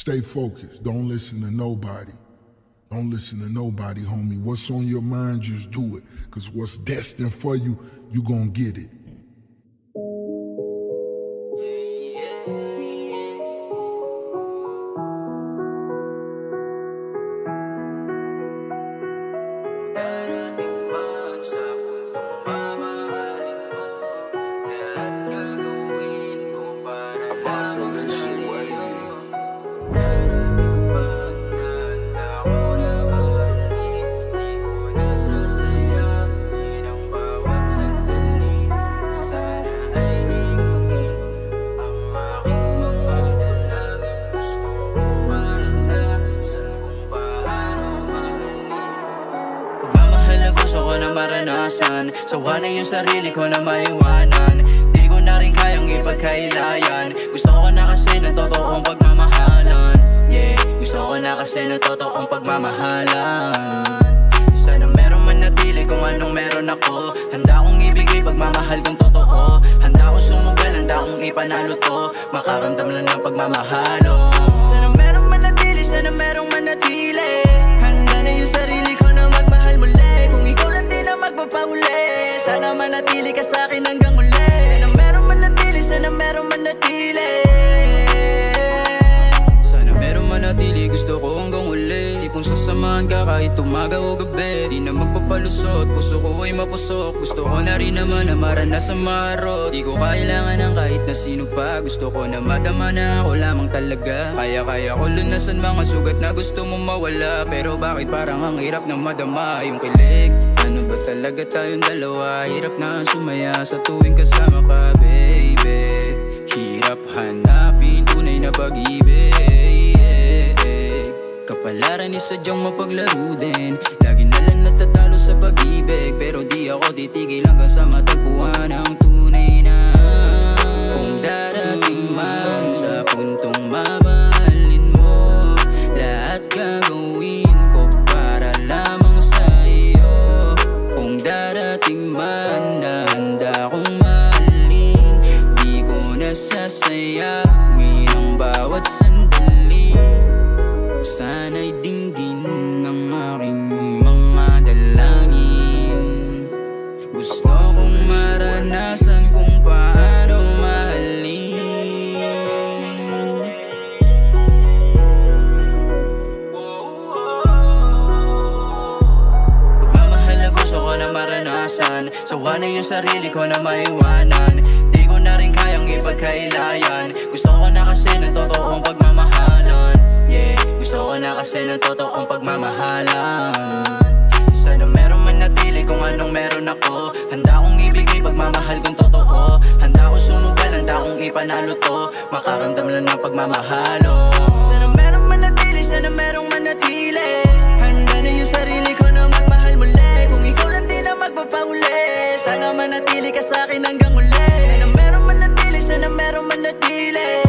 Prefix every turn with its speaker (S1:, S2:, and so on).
S1: Stay focused. Don't listen to nobody. Don't listen to nobody, homie. What's on your mind, just do it. Because what's destined for you, you gonna get it.
S2: Maranasan, sawa na yung sarili ko na maiwanan. Di ko na rin kayang ipagkailayan. Gusto ko na kasi ng totoong pagmamahalan. Yeah, gusto ko na kasi ng totoong pagmamahalan. Sana meron man natili kung anong meron ako. Handa akong ibigay pagmamahal kong totoo. Handa akong sumugal, handa akong ipanalo to. Makaramdam lang ng pagmamahalo. Sana meron man natili, sana meron man natili. Handa na yung sarili ko na magmahal muli. Kung ikaw lang din ang magpapahuli, sana manatili ka sa'kin hanggang uli. Sana meron man natili, sana meron man natili. Sana meron man natili, gusto ko hanggang uli. Di kung sasamahan ka kahit umaga o gabi. Di na magpapalusot, puso ko ay mapusok. Gusto ko na rin naman na maranasan marot. Di ko kailangan ng kahit na sino pa. Gusto ko na madama na ako lamang talaga. Kaya ko lunasan mga sugat na gusto mong mawala. Pero bakit parang ang hirap na madama yung kilig? Ano ba talaga tayong dalawa? Hirap na sumaya sa tuwing kasama ka, baby. Hirap hanapin tunay na pag-ibig. Kapalaran ni sadyang mapaglaro din. Lagi na lang natatalo sa pag-ibig. Pero di ako titigil hanggang sa matagpuan ang tunay na. Kung darating man sa puntong mamahalin mo, lahat gagawin ko para lamang sa iyo. Kung darating man na handa kong mahalin, di ko nasasayangin ang bawat sandali. Sana'y dinggin ng aking mga dalangin. Gusto kong maranasan kung paano mahalin. Pagmamahal na gusto ko na maranasan. Sawa na yung sarili ko na maiwanan. Di ko na rin kayang ipagkailayan. Gusto ko na kasi ng totoong pagmamahalan. Yeah, gusto ko na kasi ng totoong pagmamahalan. Sana meron man natili kung anong meron ako. Handa akong ibigay pagmamahal kong totoo. Handa akong sumugal, handa akong ipanalo to. Makaramdam lang ng pagmamahalo. Sana meron man natili, sana meron man natili. Handa na yung sarili ko na magmahal muli. Kung ikaw lang din ang magpapahuli, sana manatili ka sa'kin hanggang uli. Sana meron man natili, sana meron man natili.